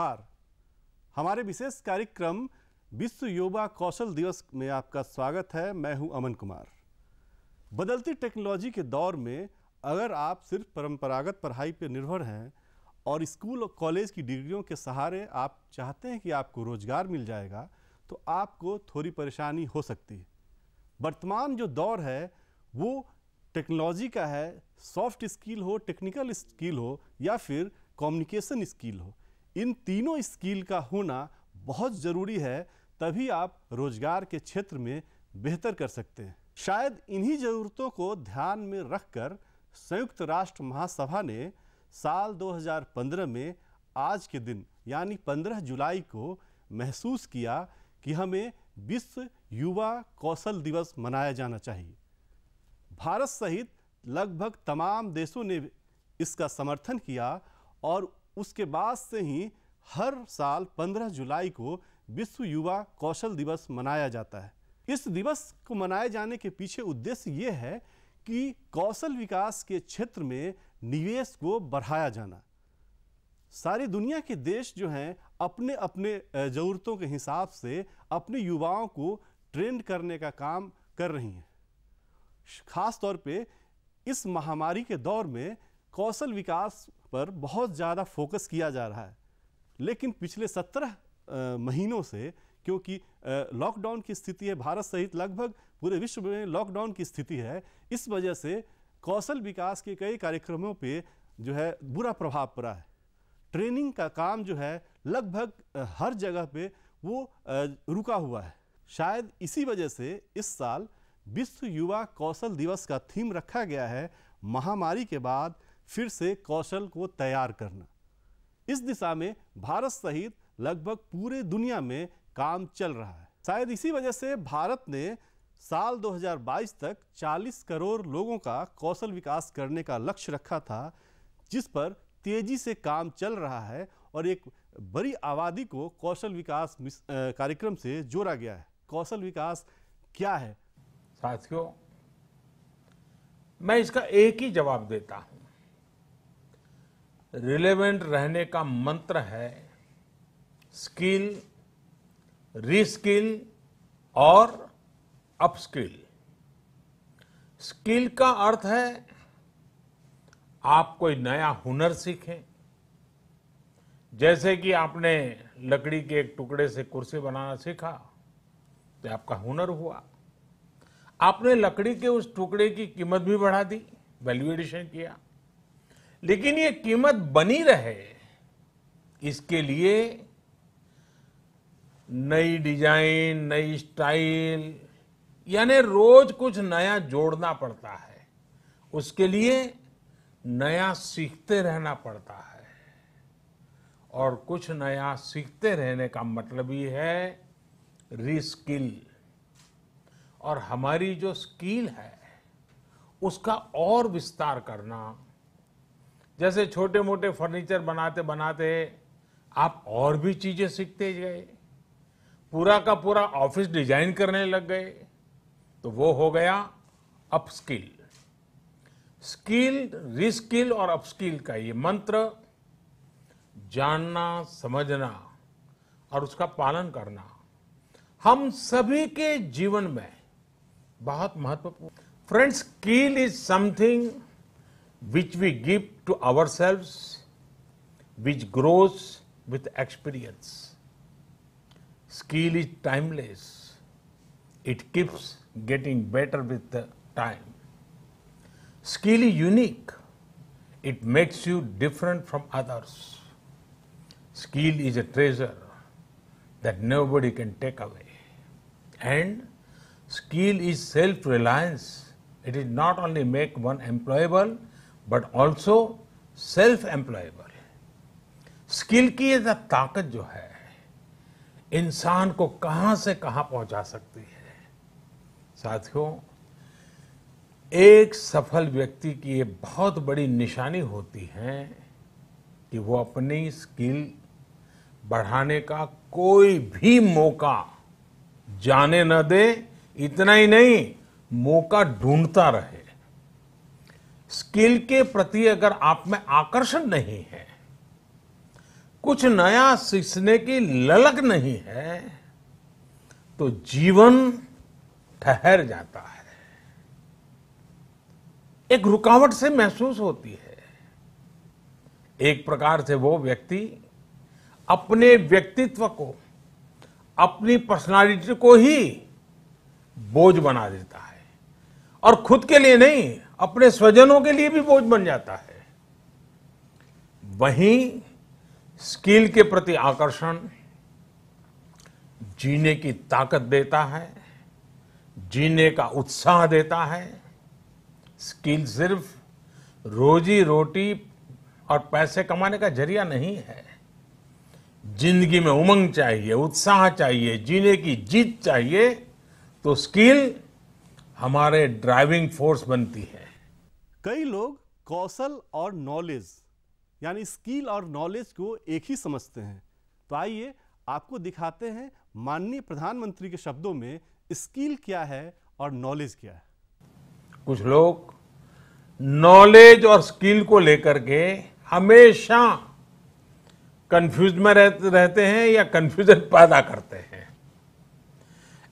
जोहार। हमारे विशेष कार्यक्रम विश्व युवा कौशल दिवस में आपका स्वागत है। मैं हूं अमन कुमार। बदलती टेक्नोलॉजी के दौर में अगर आप सिर्फ परंपरागत पढ़ाई पर निर्भर हैं और स्कूल और कॉलेज की डिग्रियों के सहारे आप चाहते हैं कि आपको रोजगार मिल जाएगा, तो आपको थोड़ी परेशानी हो सकती है। वर्तमान जो दौर है वो टेक्नोलॉजी का है। सॉफ्ट स्किल हो, टेक्निकल स्किल हो या फिर कम्युनिकेशन स्किल हो, इन तीनों स्किल का होना बहुत ज़रूरी है, तभी आप रोजगार के क्षेत्र में बेहतर कर सकते हैं। शायद इन्हीं ज़रूरतों को ध्यान में रखकर संयुक्त राष्ट्र महासभा ने साल 2015 में आज के दिन यानी 15 जुलाई को महसूस किया कि हमें विश्व युवा कौशल दिवस मनाया जाना चाहिए। भारत सहित लगभग तमाम देशों ने इसका समर्थन किया और उसके बाद से ही हर साल 15 जुलाई को विश्व युवा कौशल दिवस मनाया जाता है। इस दिवस को मनाए जाने के पीछे उद्देश्य ये है कि कौशल विकास के क्षेत्र में निवेश को बढ़ाया जाना। सारी दुनिया के देश जो हैं अपने अपने ज़रूरतों के हिसाब से अपने युवाओं को ट्रेंड करने का काम कर रही हैं। खास तौर पे इस महामारी के दौर में कौशल विकास पर बहुत ज़्यादा फोकस किया जा रहा है, लेकिन पिछले 17 महीनों से क्योंकि लॉकडाउन की स्थिति है, भारत सहित लगभग पूरे विश्व में लॉकडाउन की स्थिति है, इस वजह से कौशल विकास के कई कार्यक्रमों पे जो है बुरा प्रभाव पड़ा है। ट्रेनिंग का काम जो है लगभग हर जगह पे वो रुका हुआ है। शायद इसी वजह से इस साल विश्व युवा कौशल दिवस का थीम रखा गया है महामारी के बाद फिर से कौशल को तैयार करना। इस दिशा में भारत सहित लगभग पूरे दुनिया में काम चल रहा है। शायद इसी वजह से भारत ने साल 2022 तक 40 करोड़ लोगों का कौशल विकास करने का लक्ष्य रखा था, जिस पर तेजी से काम चल रहा है और एक बड़ी आबादी को कौशल विकास कार्यक्रम से जोड़ा गया है। कौशल विकास क्या है? साथियों, मैं इसका एक ही जवाब देता हूं। रिलेवेंट रहने का मंत्र है स्किल, रीस्किल और अपस्किल। स्किल का अर्थ है आप कोई नया हुनर सीखें। जैसे कि आपने लकड़ी के एक टुकड़े से कुर्सी बनाना सीखा तो आपका हुनर हुआ। आपने लकड़ी के उस टुकड़े की कीमत भी बढ़ा दी, वैल्यू एडिशन किया, लेकिन ये कीमत बनी रहे इसके लिए नई डिजाइन, नई स्टाइल, यानी रोज कुछ नया जोड़ना पड़ता है। उसके लिए नया सीखते रहना पड़ता है और कुछ नया सीखते रहने का मतलब ही है रीस्किल। और हमारी जो स्किल है उसका और विस्तार करना। जैसे छोटे मोटे फर्नीचर बनाते बनाते आप और भी चीजें सीखते गए, पूरा का पूरा ऑफिस डिजाइन करने लग गए, तो वो हो गया अपस्किल। स्किल, रीस्किल और अपस्किल का ये मंत्र जानना, समझना और उसका पालन करना हम सभी के जीवन में बहुत महत्वपूर्ण। Friends, skill is something which we give to ourselves, which grows with experience. Skill is timeless. It keeps getting better with the time. Skill is unique. It makes you different from others. Skill is a treasure that nobody can take away. And skill is self-reliance. It is not only make one employable, but also self-employable. Skill की ये ताकत जो है इंसान को कहां से कहां पहुंचा सकती है। साथियों, एक सफल व्यक्ति की ये बहुत बड़ी निशानी होती है कि वो अपनी स्किल बढ़ाने का कोई भी मौका जाने न दे। इतना ही नहीं, मौका ढूंढता रहे। स्किल के प्रति अगर आप में आकर्षण नहीं है कुछ नया सीखने की ललक नहीं है तो जीवन ठहर जाता है, एक रुकावट से महसूस होती है। एक प्रकार से वो व्यक्ति अपने व्यक्तित्व को, अपनी पर्सनालिटी को ही बोझ बना देता है और खुद के लिए नहीं, अपने स्वजनों के लिए भी बोझ बन जाता है। वहीं स्किल के प्रति आकर्षण जीने की ताकत देता है, जीने का उत्साह देता है। स्किल सिर्फ रोजी रोटी और पैसे कमाने का जरिया नहीं है। जिंदगी में उमंग चाहिए, उत्साह चाहिए, जीने की जीत चाहिए, तो स्किल हमारे ड्राइविंग फोर्स बनती है। कई लोग कौशल और नॉलेज यानी स्किल और नॉलेज को एक ही समझते हैं। तो आइए आपको दिखाते हैं माननीय प्रधानमंत्री के शब्दों में स्किल क्या है और नॉलेज क्या है। कुछ लोग नॉलेज और स्किल को लेकर के हमेशा कंफ्यूज में रहते हैं या कंफ्यूजन पैदा करते हैं।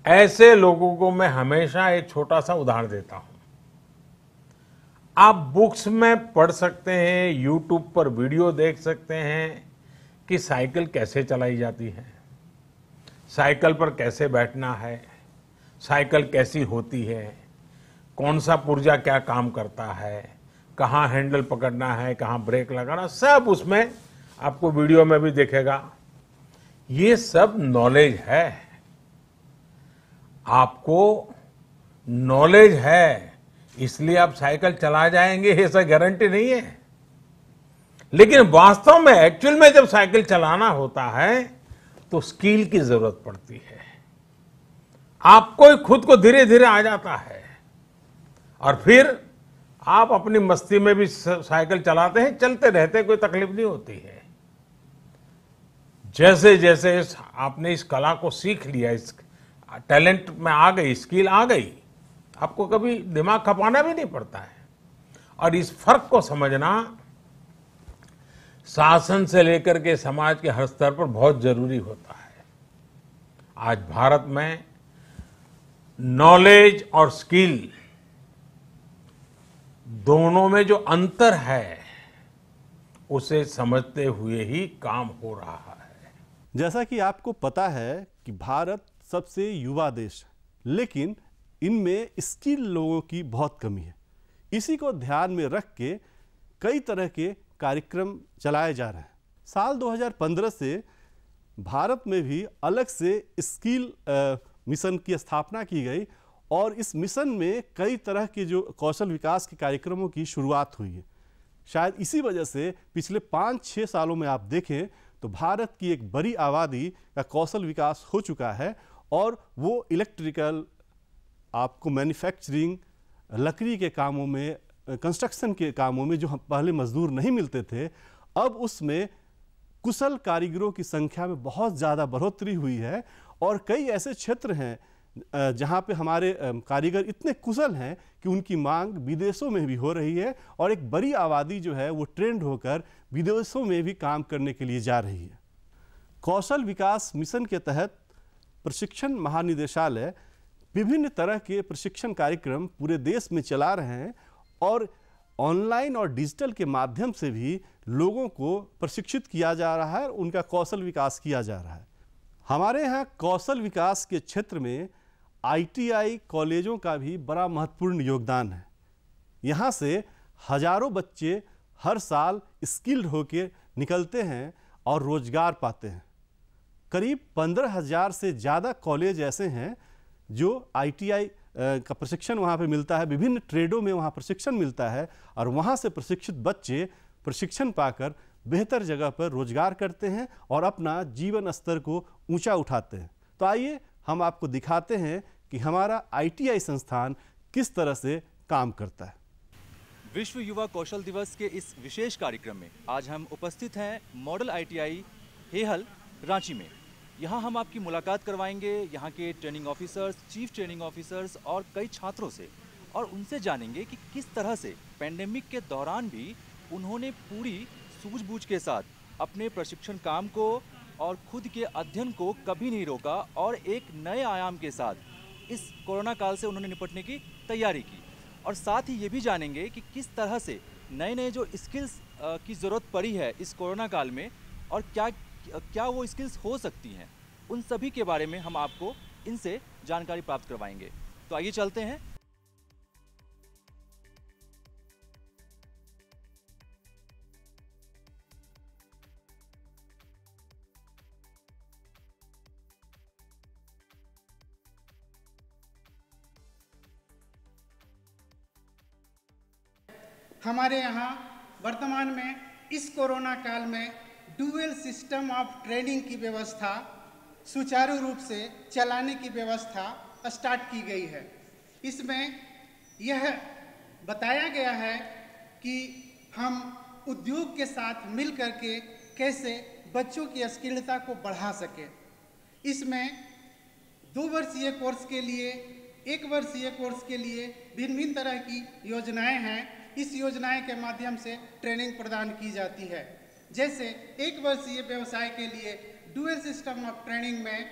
ऐसे लोगों को मैं हमेशा एक छोटा सा उदाहरण देता हूं। आप बुक्स में पढ़ सकते हैं, यूट्यूब पर वीडियो देख सकते हैं कि साइकिल कैसे चलाई जाती है, साइकिल पर कैसे बैठना है, साइकिल कैसी होती है, कौन सा पुर्जा क्या काम करता है, कहाँ हैंडल पकड़ना है, कहाँ ब्रेक लगाना, सब उसमें आपको वीडियो में भी दिखेगा। ये सब नॉलेज है। आपको नॉलेज है इसलिए आप साइकिल चला जाएंगे, ऐसा गारंटी नहीं है। लेकिन वास्तव में एक्चुअल में जब साइकिल चलाना होता है तो स्किल की जरूरत पड़ती है। आपको खुद को धीरे धीरे आ जाता है और फिर आप अपनी मस्ती में भी साइकिल चलाते हैं, चलते रहते हैं, कोई तकलीफ नहीं होती है। जैसे जैसे आपने इस कला को सीख लिया, इस टैलेंट में आ गई, स्किल आ गई, आपको कभी दिमाग खपाना भी नहीं पड़ता है। और इस फर्क को समझना शासन से लेकर के समाज के हर स्तर पर बहुत जरूरी होता है। आज भारत में नॉलेज और स्किल दोनों में जो अंतर है उसे समझते हुए ही काम हो रहा है। जैसा कि आपको पता है कि भारत सबसे युवा देश है, लेकिन इनमें स्किल लोगों की बहुत कमी है। इसी को ध्यान में रख के कई तरह के कार्यक्रम चलाए जा रहे हैं। साल 2015 से भारत में भी अलग से स्किल मिशन की स्थापना की गई और इस मिशन में कई तरह के जो कौशल विकास के कार्यक्रमों की शुरुआत हुई है। शायद इसी वजह से पिछले 5-6 सालों में आप देखें तो भारत की एक बड़ी आबादी का कौशल विकास हो चुका है और वो इलेक्ट्रिकल, आपको मैन्युफैक्चरिंग, लकड़ी के कामों में, कंस्ट्रक्शन के कामों में जो पहले मजदूर नहीं मिलते थे, अब उसमें कुशल कारीगरों की संख्या में बहुत ज़्यादा बढ़ोतरी हुई है। और कई ऐसे क्षेत्र हैं जहाँ पे हमारे कारीगर इतने कुशल हैं कि उनकी मांग विदेशों में भी हो रही है और एक बड़ी आबादी जो है वो ट्रेंड होकर विदेशों में भी काम करने के लिए जा रही है। कौशल विकास मिशन के तहत प्रशिक्षण महानिदेशालय विभिन्न तरह के प्रशिक्षण कार्यक्रम पूरे देश में चला रहे हैं और ऑनलाइन और डिजिटल के माध्यम से भी लोगों को प्रशिक्षित किया जा रहा है, उनका कौशल विकास किया जा रहा है। हमारे यहाँ कौशल विकास के क्षेत्र में ITI कॉलेजों का भी बड़ा महत्वपूर्ण योगदान है। यहाँ से हजारों बच्चे हर साल स्किल्ड होके निकलते हैं और रोजगार पाते हैं। करीब 15,000 से ज़्यादा कॉलेज ऐसे हैं जो ITI का प्रशिक्षण वहाँ पे मिलता है, विभिन्न ट्रेडों में वहाँ प्रशिक्षण मिलता है और वहाँ से प्रशिक्षित बच्चे प्रशिक्षण पाकर बेहतर जगह पर रोजगार करते हैं और अपना जीवन स्तर को ऊंचा उठाते हैं। तो आइए हम आपको दिखाते हैं कि हमारा ITI संस्थान किस तरह से काम करता है। विश्व युवा कौशल दिवस के इस विशेष कार्यक्रम में आज हम उपस्थित हैं मॉडल ITI हेहल रांची में। यहाँ हम आपकी मुलाकात करवाएंगे यहाँ के training officers, chief training officers और कई छात्रों से, और उनसे जानेंगे कि किस तरह से पैंडेमिक के दौरान भी उन्होंने पूरी सूझबूझ के साथ अपने प्रशिक्षण काम को और खुद के अध्ययन को कभी नहीं रोका और एक नए आयाम के साथ इस कोरोना काल से उन्होंने निपटने की तैयारी की। और साथ ही ये भी जानेंगे कि किस तरह से नए नए जो स्किल्स की ज़रूरत पड़ी है इस कोरोना काल में और क्या वो स्किल्स हो सकती हैं, उन सभी के बारे में हम आपको इनसे जानकारी प्राप्त करवाएंगे। तो आइए चलते हैं। हमारे यहाँ वर्तमान में इस कोरोना काल में डुअल सिस्टम ऑफ ट्रेनिंग की व्यवस्था सुचारू रूप से चलाने की व्यवस्था स्टार्ट की गई है। इसमें यह बताया गया है कि हम उद्योग के साथ मिल करके कैसे बच्चों की अश्लीलता को बढ़ा सकें। इसमें 2 वर्षीय कोर्स के लिए, 1 वर्षीय कोर्स के लिए भिन्न भिन्न तरह की योजनाएं हैं। इस योजनाएं के माध्यम से ट्रेनिंग प्रदान की जाती है। जैसे 1 वर्षीय व्यवसाय के लिए डुअल सिस्टम ऑफ ट्रेनिंग में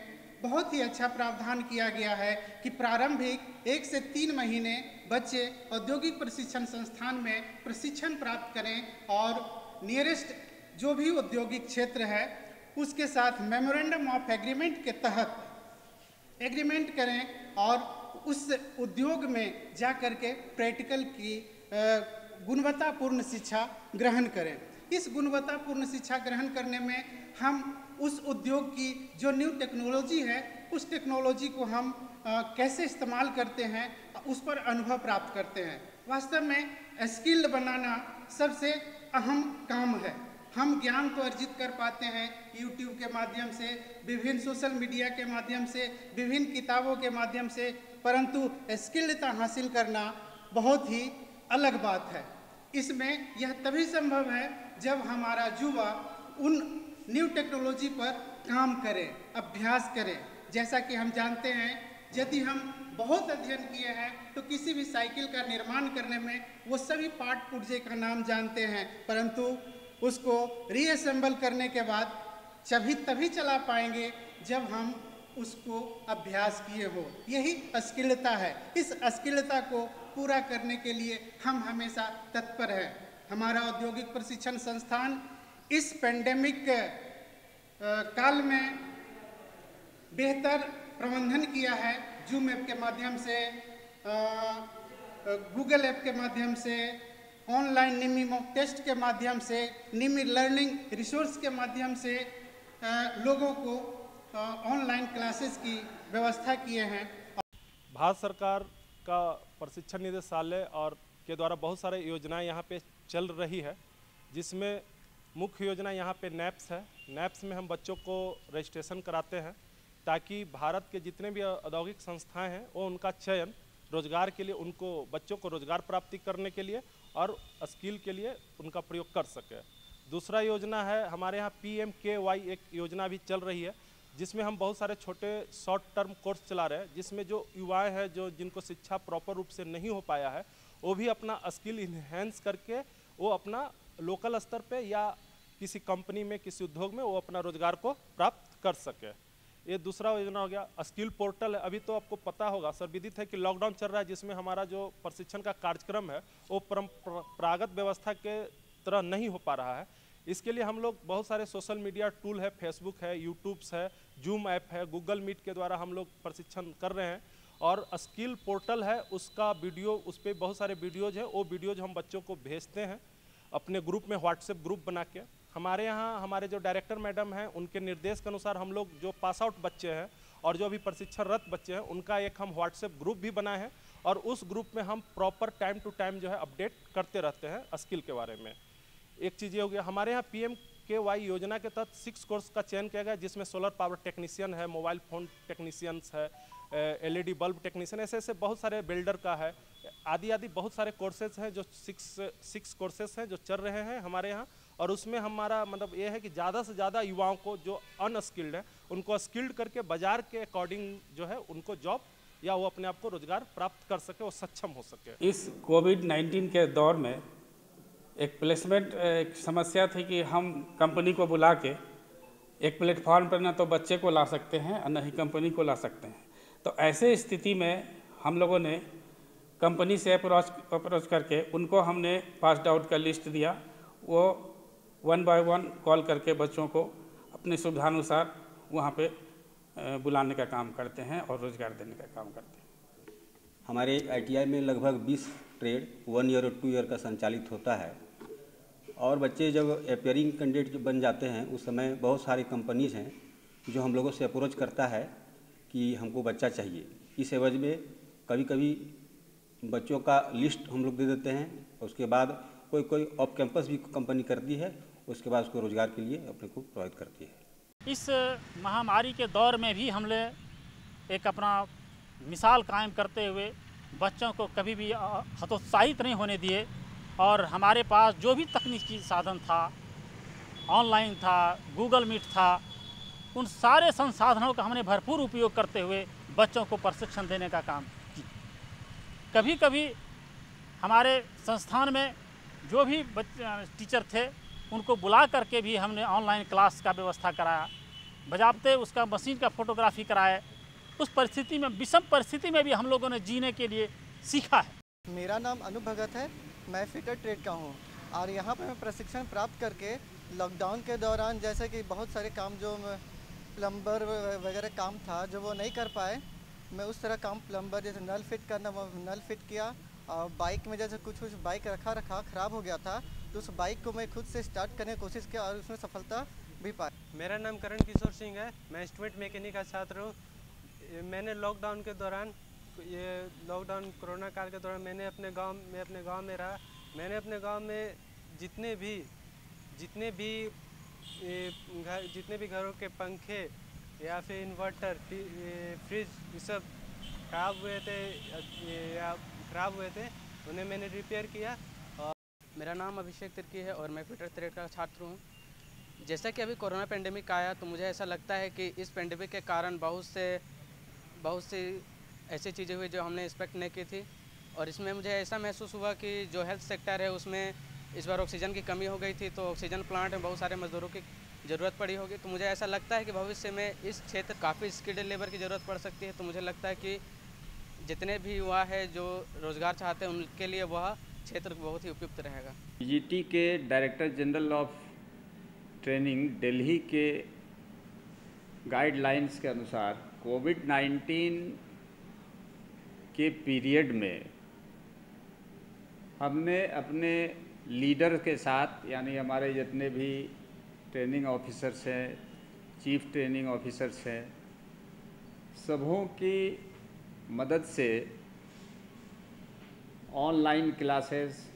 बहुत ही अच्छा प्रावधान किया गया है कि प्रारंभिक 1 से 3 महीने बच्चे औद्योगिक प्रशिक्षण संस्थान में प्रशिक्षण प्राप्त करें और नियरेस्ट जो भी औद्योगिक क्षेत्र है उसके साथ मेमोरेंडम ऑफ एग्रीमेंट के तहत एग्रीमेंट करें और उस उद्योग में जा कर के प्रैक्टिकल की गुणवत्तापूर्ण शिक्षा ग्रहण करें। इस गुणवत्तापूर्ण शिक्षा ग्रहण करने में हम उस उद्योग की जो न्यू टेक्नोलॉजी है उस टेक्नोलॉजी को हम कैसे इस्तेमाल करते हैं उस पर अनुभव प्राप्त करते हैं। वास्तव में स्किल्ड बनाना सबसे अहम काम है। हम ज्ञान तो अर्जित कर पाते हैं यूट्यूब के माध्यम से, विभिन्न सोशल मीडिया के माध्यम से, विभिन्न किताबों के माध्यम से, परंतु स्किल्डता हासिल करना बहुत ही अलग बात है। इसमें यह तभी संभव है जब हमारा युवा उन न्यू टेक्नोलॉजी पर काम करें, अभ्यास करें। जैसा कि हम जानते हैं यदि हम बहुत अध्ययन किए हैं तो किसी भी साइकिल का निर्माण करने में वो सभी पार्ट पुर्जे का नाम जानते हैं, परंतु उसको रीअसेंबल करने के बाद तभी चला पाएंगे जब हम उसको अभ्यास किए हो। यही अस्किलता है। इस अस्किलता को पूरा करने के लिए हम हमेशा तत्पर हैं। हमारा औद्योगिक प्रशिक्षण संस्थान इस पेंडेमिक काल में बेहतर प्रबंधन किया है। जूम ऐप के माध्यम से, गूगल ऐप के माध्यम से, ऑनलाइन निमी मॉक टेस्ट के माध्यम से, निमी लर्निंग रिसोर्स के माध्यम से लोगों को ऑनलाइन क्लासेस की व्यवस्था किए हैं। भारत सरकार का प्रशिक्षण निदेशालय और के द्वारा बहुत सारे योजनाएं यहाँ पे चल रही है, जिसमें मुख्य योजना यहाँ पे नैप्स है। नैप्स में हम बच्चों को रजिस्ट्रेशन कराते हैं ताकि भारत के जितने भी औद्योगिक संस्थाएं हैं वो उनका चयन रोजगार के लिए, उनको बच्चों को रोजगार प्राप्ति करने के लिए और स्किल के लिए उनका प्रयोग कर सके। दूसरा योजना है हमारे यहाँ PMKY एक योजना भी चल रही है, जिसमें हम बहुत सारे छोटे शॉर्ट टर्म कोर्स चला रहे हैं, जिसमें जो युवाएं हैं जो जिनको शिक्षा प्रॉपर रूप से नहीं हो पाया है वो भी अपना स्किल इन्हेंस करके वो अपना लोकल स्तर पे या किसी कंपनी में, किसी उद्योग में वो अपना रोजगार को प्राप्त कर सके। ये दूसरा योजना हो गया। स्किल पोर्टल है। अभी तो आपको पता होगा, सर्वविदित है कि लॉकडाउन चल रहा है, जिसमें हमारा जो प्रशिक्षण का कार्यक्रम है वो परंपरागत व्यवस्था के तरह नहीं हो पा रहा है। इसके लिए हम लोग बहुत सारे सोशल मीडिया टूल है, फेसबुक है, यूट्यूब्स है, जूम ऐप है, गूगल मीट के द्वारा हम लोग प्रशिक्षण कर रहे हैं। और स्किल पोर्टल है, उसका वीडियो, उस पर बहुत सारे वीडियोज हैं, वो वीडियोज हम बच्चों को भेजते हैं अपने ग्रुप में, व्हाट्सएप ग्रुप बना के। हमारे यहाँ हमारे जो डायरेक्टर मैडम हैं उनके निर्देश के अनुसार हम लोग जो पास आउट बच्चे हैं और जो अभी प्रशिक्षणरत बच्चे हैं उनका एक हम व्हाट्सएप ग्रुप भी बनाए हैं और उस ग्रुप में हम प्रॉपर टाइम टू टाइम जो है अपडेट करते रहते हैं स्किल के बारे में। एक चीज़ ये हो गया, हमारे यहाँ PMKY योजना के तहत 6 कोर्स का चयन किया गया, जिसमें सोलर पावर टेक्नीशियन है, मोबाइल फ़ोन टेक्नीशियंस है, LED बल्ब टेक्नीशियन, ऐसे ऐसे बहुत सारे बिल्डर का है, आदि आदि बहुत सारे कोर्सेज हैं जो 6 कोर्सेज हैं जो चल रहे हैं हमारे यहाँ। और उसमें हमारा मतलब ये है कि ज़्यादा से ज़्यादा युवाओं को जो अनस्किल्ड है उनको स्किल्ड करके बाजार के अकॉर्डिंग जो है उनको जॉब या वो अपने आप को रोजगार प्राप्त कर सके, वो सक्षम हो सके। इस कोविड-19 के दौर में एक प्लेसमेंट एक समस्या थी कि हम कंपनी को बुला के एक प्लेटफॉर्म पर ना तो बच्चे को ला सकते हैं और न ही कंपनी को ला सकते हैं। तो ऐसे स्थिति में हम लोगों ने कंपनी से अप्रोच करके उनको हमने पास आउट का लिस्ट दिया। वो 1 बाय 1 कॉल करके बच्चों को अपनी सुविधानुसार वहाँ पे बुलाने का काम करते हैं और रोज़गार देने का काम करते हैं। हमारे ITI में लगभग 20 ट्रेड 1 ईयर और 2 ईयर का संचालित होता है और बच्चे जब अपियरिंग कैंडिडेट बन जाते हैं उस समय बहुत सारी कंपनीज हैं जो हम लोगों से अप्रोच करता है कि हमको बच्चा चाहिए। इस एवज में कभी कभी बच्चों का लिस्ट हम लोग दे देते हैं, उसके बाद कोई ऑफ कैंपस भी कंपनी करती है, उसके बाद उसको रोज़गार के लिए अपने को प्रोवाइड करती है। इस महामारी के दौर में भी हमने एक अपना मिसाल कायम करते हुए बच्चों को कभी भी हतोत्साहित नहीं होने दिए और हमारे पास जो भी तकनीकी साधन था, ऑनलाइन था, गूगल मीट था, उन सारे संसाधनों का हमने भरपूर उपयोग करते हुए बच्चों को प्रशिक्षण देने का काम किया। कभी कभी हमारे संस्थान में जो भी टीचर थे उनको बुला करके भी हमने ऑनलाइन क्लास का व्यवस्था कराया, बजाबते उसका मशीन का फोटोग्राफी कराए। उस परिस्थिति में, विषम परिस्थिति में भी हम लोगों ने जीने के लिए सीखा है। मेरा नाम अनु भगत है, मैं फिटर ट्रेड का हूँ और यहाँ पर मैं प्रशिक्षण प्राप्त करके लॉकडाउन के दौरान जैसे कि बहुत सारे काम जो प्लम्बर वगैरह काम था जो वो नहीं कर पाए, मैं उस तरह काम प्लम्बर जैसे नल फिट करना वो नल फिट किया। और बाइक में जैसे कुछ बाइक रखा ख़राब हो गया था तो उस बाइक को मैं खुद से स्टार्ट करने की कोशिश किया और उसमें सफलता भी पाई। मेरा नाम करण किशोर सिंह है, मैं इंस्ट्रूमेंट मैकेनिक का छात्र हूँ। मैंने लॉकडाउन के दौरान, ये लॉकडाउन कोरोना काल के दौरान मैंने अपने गांव में रहा। मैंने अपने गांव में जितने भी घरों के पंखे या फिर इन्वर्टर, फ्रिज ये सब खराब हुए थे उन्हें मैंने रिपेयर किया। मेरा नाम अभिषेक तिर्की है और मैं फिटर ट्रेड का छात्र हूँ। जैसा कि अभी कोरोना पेंडेमिक आया तो मुझे ऐसा लगता है कि इस पेंडेमिक के कारण बहुत सी ऐसी चीज़ें हुई जो हमने एक्सपेक्ट नहीं की थी और इसमें मुझे ऐसा महसूस हुआ कि जो हेल्थ सेक्टर है उसमें इस बार ऑक्सीजन की कमी हो गई थी, तो ऑक्सीजन प्लांट में बहुत सारे मजदूरों की ज़रूरत पड़ी होगी। तो मुझे ऐसा लगता है कि भविष्य में इस क्षेत्र काफ़ी स्किल्ड लेबर की ज़रूरत पड़ सकती है। तो मुझे लगता है कि जितने भी युवा है जो रोज़गार चाहते हैं उनके लिए वह क्षेत्र बहुत ही उपयुक्त रहेगा। DGT के director general of training Delhi के गाइडलाइंस के अनुसार कोविड-19 के पीरियड में हमने अपने लीडर के साथ, यानी हमारे जितने भी ट्रेनिंग ऑफिसर्स हैं, चीफ ट्रेनिंग ऑफिसर्स हैं, सबों की मदद से online classes,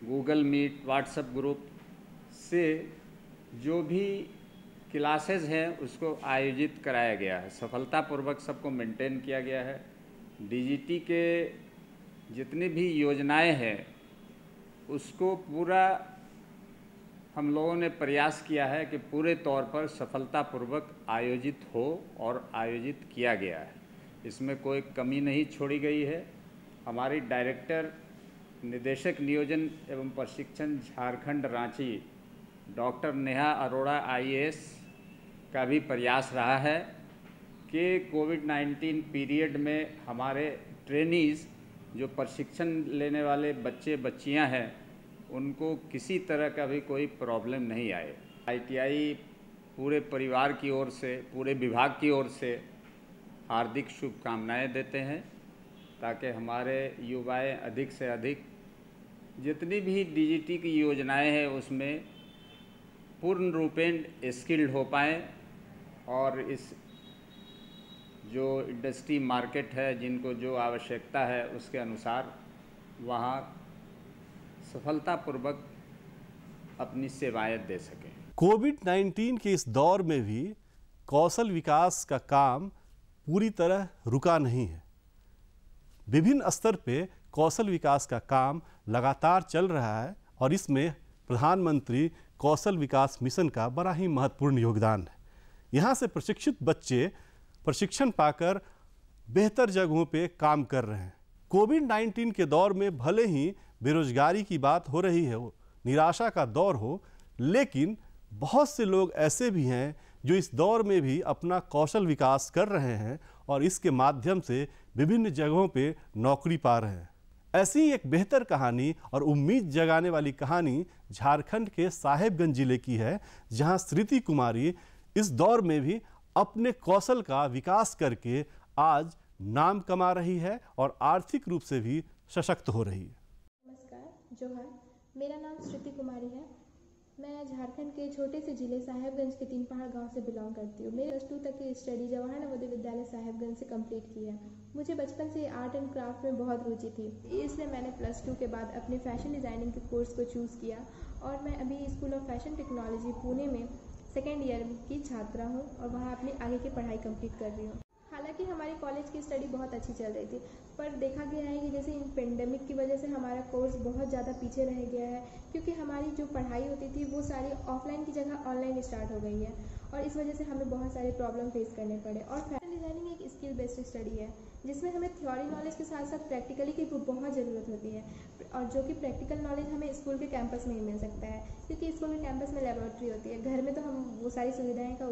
Google Meet, WhatsApp group से जो भी क्लासेस हैं उसको आयोजित कराया गया है। सफलतापूर्वक सबको मेंटेन किया गया है। DGT के जितनी भी योजनाएं हैं उसको पूरा हम लोगों ने प्रयास किया है कि पूरे तौर पर सफलतापूर्वक आयोजित हो और आयोजित किया गया है। इसमें कोई कमी नहीं छोड़ी गई है। हमारी डायरेक्टर निदेशक नियोजन एवं प्रशिक्षण झारखंड रांची डॉक्टर नेहा अरोड़ा IAS का भी प्रयास रहा है कि कोविड-19 पीरियड में हमारे ट्रेनीज़ जो प्रशिक्षण लेने वाले बच्चे बच्चियां हैं उनको किसी तरह का भी कोई प्रॉब्लम नहीं आए। ITI पूरे परिवार की ओर से, पूरे विभाग की ओर से हार्दिक शुभकामनाएं देते हैं ताकि हमारे युवाएं अधिक से अधिक जितनी भी DGT की योजनाएं हैं उसमें पूर्ण रूपेण स्किल्ड हो पाएँ और इस जो इंडस्ट्री मार्केट है, जिनको जो आवश्यकता है उसके अनुसार वहाँ सफलतापूर्वक अपनी सेवाएं दे सकें। कोविड-19 के इस दौर में भी कौशल विकास का काम पूरी तरह रुका नहीं है। विभिन्न स्तर पे कौशल विकास का काम लगातार चल रहा है और इसमें प्रधानमंत्री कौशल विकास मिशन का बड़ा ही महत्वपूर्ण योगदान है। यहाँ से प्रशिक्षित बच्चे प्रशिक्षण पाकर बेहतर जगहों पे काम कर रहे हैं। कोविड-19 के दौर में भले ही बेरोजगारी की बात हो रही हो, निराशा का दौर हो, लेकिन बहुत से लोग ऐसे भी हैं जो इस दौर में भी अपना कौशल विकास कर रहे हैं और इसके माध्यम से विभिन्न जगहों पे नौकरी पा रहे हैं। ऐसी ही एक बेहतर कहानी और उम्मीद जगाने वाली कहानी झारखंड के साहेबगंज जिले की है, जहां श्रुति कुमारी इस दौर में भी अपने कौशल का विकास करके आज नाम कमा रही है और आर्थिक रूप से भी सशक्त हो रही है। नमस्कार, जोहार। मेरा नाम श्रुति कुमारी है। मैं झारखंड के छोटे से जिले साहेबगंज के 3 पहाड़ गांव से बिलोंग करती हूँ। मेरे +2 तक की स्टडी जवाहर नवोदय विद्यालय साहेबगंज से कंप्लीट की है। मुझे बचपन से आर्ट एंड क्राफ्ट में बहुत रुचि थी, इसलिए मैंने +2 के बाद अपने फैशन डिज़ाइनिंग के कोर्स को चूज़ किया और मैं अभी school of fashion technology Pune में 2nd ईयर की छात्रा हूँ और वहाँ अपनी आगे की पढ़ाई कंप्लीट कर रही हूँ। हालांकि हमारी कॉलेज की स्टडी बहुत अच्छी चल रही थी, पर देखा गया है कि जैसे इन पेंडेमिक की वजह से हमारा कोर्स बहुत ज़्यादा पीछे रह गया है, क्योंकि हमारी जो पढ़ाई होती थी वो सारी ऑफलाइन की जगह ऑनलाइन स्टार्ट हो गई है और इस वजह से हमें बहुत सारे प्रॉब्लम फेस करने पड़े। और फैशन डिज़ाइनिंग एक स्किल बेस्ड स्टडी है जिसमें हमें थ्योरी नॉलेज के साथ साथ प्रैक्टिकली की बहुत ज़रूरत होती है, और जो कि प्रैक्टिकल नॉलेज हमें स्कूल के कैंपस में ही मिल सकता है, क्योंकि स्कूल के कैंपस में लेबोरेटरी होती है। घर में तो हम वो सारी सुविधाएँ का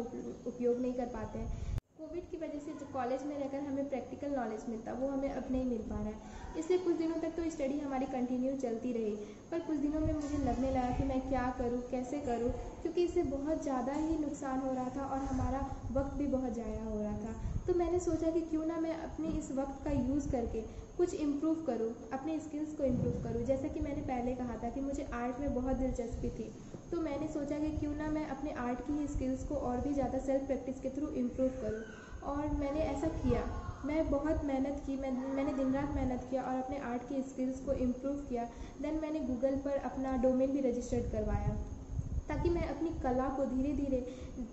उपयोग नहीं कर पाते हैं। कोविड की वजह से जो कॉलेज में रहकर हमें प्रैक्टिकल नॉलेज मिलता वो हमें अब नहीं मिल पा रहा है, इसलिए कुछ दिनों तक तो स्टडी हमारी कंटिन्यू चलती रही, पर कुछ दिनों में मुझे लगने लगा कि मैं क्या करूँ, कैसे करूँ, क्योंकि इससे बहुत ज़्यादा ही नुकसान हो रहा था और हमारा वक्त भी बहुत ज़ाया हो रहा था। तो मैंने सोचा कि क्यों ना मैं अपने इस वक्त का यूज़ करके कुछ इम्प्रूव करूँ, अपने स्किल्स को इम्प्रूव करूँ। जैसा कि मैंने पहले कहा था कि मुझे आर्ट में बहुत दिलचस्पी थी, तो मैंने सोचा कि क्यों ना मैं अपने आर्ट की स्किल्स को और भी ज़्यादा सेल्फ प्रैक्टिस के थ्रू इम्प्रूव करूँ, और मैंने ऐसा किया। मैं बहुत मेहनत की, मैंने दिन रात मेहनत किया और अपने आर्ट की स्किल्स को इम्प्रूव किया। देन मैंने गूगल पर अपना डोमेन भी रजिस्टर्ड करवाया ताकि मैं अपनी कला को धीरे धीरे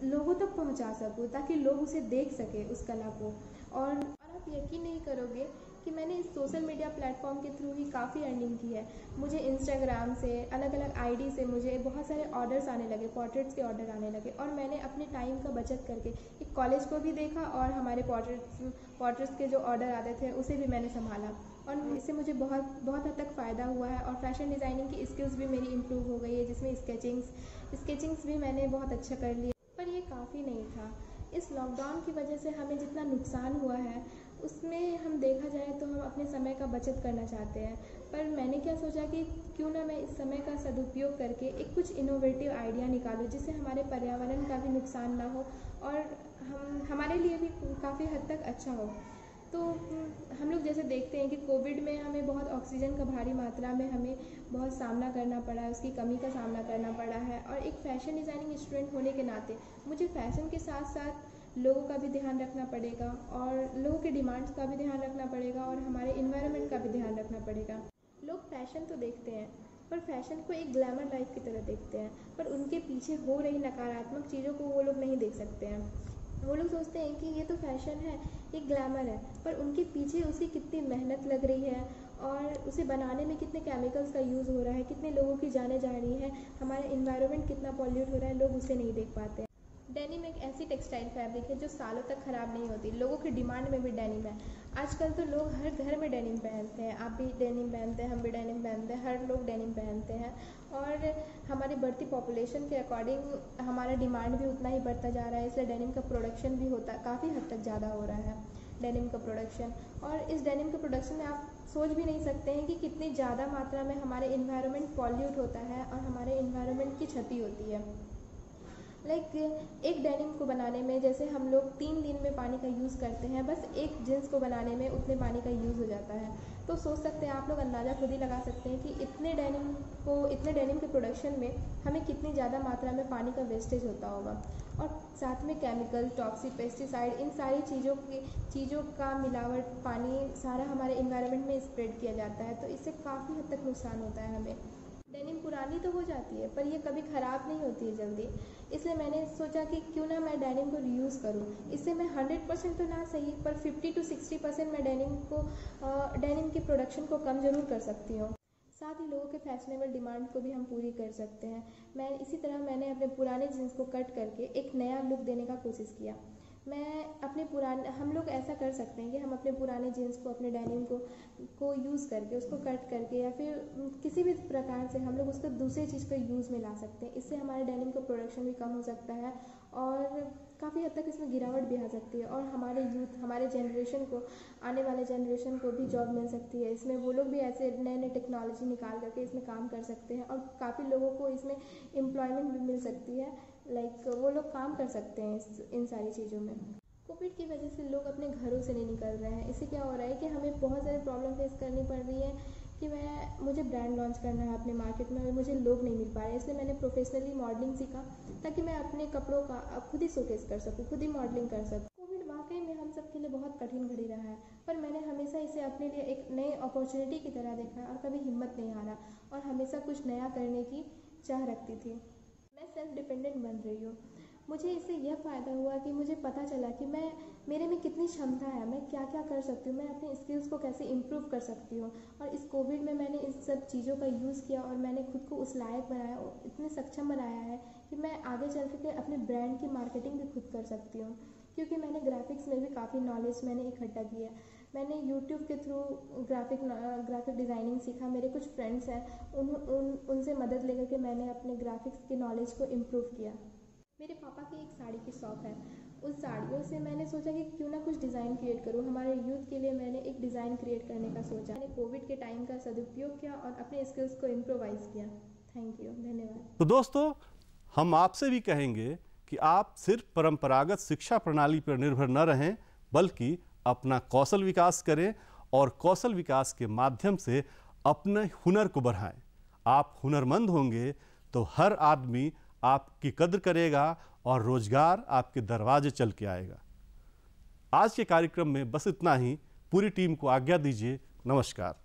लोगों तक पहुंचा सकूं, ताकि लोग उसे देख सके उस कला को। और आप यकीन नहीं करोगे कि मैंने इस सोशल मीडिया प्लेटफॉर्म के थ्रू ही काफ़ी अर्निंग की है। मुझे इंस्टाग्राम से, अलग अलग आईडी से मुझे बहुत सारे ऑर्डर्स आने लगे, पोर्ट्रेट्स के ऑर्डर आने लगे, और मैंने अपने टाइम का बचत करके एक कॉलेज को भी देखा और हमारे पोर्ट्रेट्स के जो ऑर्डर आते थे उसे भी मैंने संभाला, और इससे मुझे बहुत हद तक फ़ायदा हुआ है। और फैशन डिज़ाइनिंग की स्किल्स भी मेरी इम्प्रूव हो गई है, जिसमें स्केचिंग्स भी मैंने बहुत अच्छा कर लिया। पर ये काफ़ी नहीं था। इस लॉकडाउन की वजह से हमें जितना नुकसान हुआ है उसमें हम देखा जाए तो हम अपने समय का बचत करना चाहते हैं, पर मैंने क्या सोचा कि क्यों ना मैं इस समय का सदुपयोग करके एक कुछ इनोवेटिव आइडिया निकालूं जिससे हमारे पर्यावरण का भी नुकसान ना हो और हमारे लिए भी काफ़ी हद तक अच्छा हो। तो हम लोग जैसे देखते हैं कि कोविड में हमें बहुत ऑक्सीजन का भारी मात्रा में हमें बहुत सामना करना पड़ा है, उसकी कमी का सामना करना पड़ा है, और एक फ़ैशन डिज़ाइनिंग स्टूडेंट होने के नाते मुझे फ़ैशन के साथ साथ लोगों का भी ध्यान रखना पड़ेगा और लोगों के डिमांड्स का भी ध्यान रखना पड़ेगा और हमारे इन्वायरमेंट का भी ध्यान रखना पड़ेगा। लोग फैशन तो देखते हैं, पर फैशन को एक ग्लैमर लाइफ की तरह देखते हैं, पर उनके पीछे हो रही नकारात्मक चीज़ों को वो लोग नहीं देख सकते हैं। वो लोग सोचते हैं कि ये तो फैशन है, ये ग्लैमर है, पर उनके पीछे उसकी कितनी मेहनत लग रही है और उसे बनाने में कितने केमिकल्स का यूज़ हो रहा है, कितने लोगों की जानें जा रही हैं, हमारा इन्वायरमेंट कितना पॉल्यूट हो रहा है, लोग उसे नहीं देख पाते। डेनिम एक ऐसी टेक्सटाइल फैब्रिक है जो सालों तक ख़राब नहीं होती। लोगों की डिमांड में भी डेनिम है। आजकल तो लोग हर घर में डेनिम पहनते हैं, आप भी डेनिम पहनते हैं, हम भी डेनिम पहनते हैं, हर लोग डेनिम पहनते हैं, और हमारी बढ़ती पॉपुलेशन के अकॉर्डिंग हमारा डिमांड भी उतना ही बढ़ता जा रहा है, इसलिए डेनिम का प्रोडक्शन भी काफ़ी हद तक ज़्यादा हो रहा है डेनिम का प्रोडक्शन। और इस डेनिम के प्रोडक्शन में आप सोच भी नहीं सकते हैं कि कितनी ज़्यादा मात्रा में हमारे इन्वायरमेंट पॉल्यूट होता है और हमारे इन्वायरमेंट की क्षति होती है। एक डेनिम को बनाने में जैसे हम लोग 3 दिन में पानी का यूज़ करते हैं, बस एक जींस को बनाने में उतने पानी का यूज़ हो जाता है। तो सोच सकते हैं, आप लोग अंदाज़ा खुद ही लगा सकते हैं कि इतने डेनिम के प्रोडक्शन में हमें कितनी ज़्यादा मात्रा में पानी का वेस्टेज होता होगा। और साथ में केमिकल, टॉक्सिक, पेस्टिसाइड, इन सारी चीज़ों का मिलावट पानी सारा हमारे इन्वायरमेंट में स्प्रेड किया जाता है, तो इससे काफ़ी हद तक नुकसान होता है हमें। डेनिम पुरानी तो हो जाती है पर ये कभी ख़राब नहीं होती है जल्दी, इसलिए मैंने सोचा कि क्यों ना मैं डेनिम को रीयूज़ करूँ। इससे मैं 100% तो ना सही पर 50 to 60% मैं डेनिम की प्रोडक्शन को कम ज़रूर कर सकती हूँ। साथ ही लोगों के फैशनेबल डिमांड को भी हम पूरी कर सकते हैं। इसी तरह मैंने अपने पुराने जीन्स को कट करके एक नया लुक देने का कोशिश किया। मैं अपने पुराने हम लोग ऐसा कर सकते हैं कि हम अपने पुराने जीन्स को, अपने डेनिम को यूज़ करके, उसको कट करके या फिर किसी भी प्रकार से हम लोग उसको दूसरी चीज़ पर यूज़ में ला सकते हैं। इससे हमारे डेनिम का प्रोडक्शन भी कम हो सकता है और काफ़ी हद तक इसमें गिरावट भी आ सकती है और हमारे यूथ, हमारे जनरेशन को, आने वाले जनरेशन को भी जॉब मिल सकती है। इसमें वो लोग भी ऐसे नए नए टेक्नोलॉजी निकाल करके इसमें काम कर सकते हैं और काफ़ी लोगों को इसमें एम्प्लॉयमेंट भी मिल सकती है। लाइक वो लोग काम कर सकते हैं इन सारी चीज़ों में। कोविड की वजह से लोग अपने घरों से नहीं निकल रहे हैं। इससे क्या हो रहा है कि हमें बहुत सारे प्रॉब्लम फेस करनी पड़ रही है कि मुझे ब्रांड लॉन्च करना है अपने मार्केट में और मुझे लोग नहीं मिल पा रहे हैं। इसलिए मैंने प्रोफेशनली मॉडलिंग सीखा ताकि मैं अपने कपड़ों का खुद ही शोकेस कर सकूँ, खुद ही मॉडलिंग कर सकूँ। कोविड वाकई में हम सब के लिए बहुत कठिन घड़ी रहा है, पर मैंने हमेशा इसे अपने लिए एक नई अपॉर्चुनिटी की तरह देखा है और कभी हिम्मत नहीं हारा और हमेशा कुछ नया करने की चाह रखती थी। मैं सेल्फ डिपेंडेंट बन रही हूँ। मुझे इससे यह फ़ायदा हुआ कि मुझे पता चला कि मेरे में कितनी क्षमता है, मैं क्या क्या कर सकती हूँ, मैं अपनी स्किल्स को कैसे इम्प्रूव कर सकती हूँ। और इस कोविड में मैंने इस सब चीज़ों का यूज़ किया और मैंने खुद को उस लायक बनाया, इतने सक्षम बनाया है कि मैं आगे चल के अपने ब्रांड की मार्केटिंग भी खुद कर सकती हूँ। क्योंकि मैंने ग्राफिक्स में भी काफ़ी नॉलेज मैंने इकट्ठा की है। मैंने यूट्यूब के थ्रू ग्राफिक डिज़ाइनिंग सीखा। मेरे कुछ फ्रेंड्स हैं, उनसे मदद लेकर के मैंने अपने ग्राफिक्स के नॉलेज को इम्प्रूव किया। मेरे पापा की एक साड़ी की शॉप है। उस साड़ियों से मैंने सोचा कि क्यों ना कुछ डिज़ाइन क्रिएट करूँ। हमारे यूथ के लिए मैंने एक डिज़ाइन क्रिएट करने का सोचा। मैंने कोविड के टाइम का सदुपयोग किया और अपने स्किल्स को इम्प्रोवाइज़ किया। थैंक यू, धन्यवाद। तो दोस्तों, हम आपसे भी कहेंगे कि आप सिर्फ परंपरागत शिक्षा प्रणाली पर निर्भर न रहें, बल्कि अपना कौशल विकास करें और कौशल विकास के माध्यम से अपने हुनर को बढ़ाएं। आप हुनरमंद होंगे तो हर आदमी आपकी कद्र करेगा और रोजगार आपके दरवाजे चल के आएगा। आज के कार्यक्रम में बस इतना ही। पूरी टीम को आज्ञा दीजिए। नमस्कार।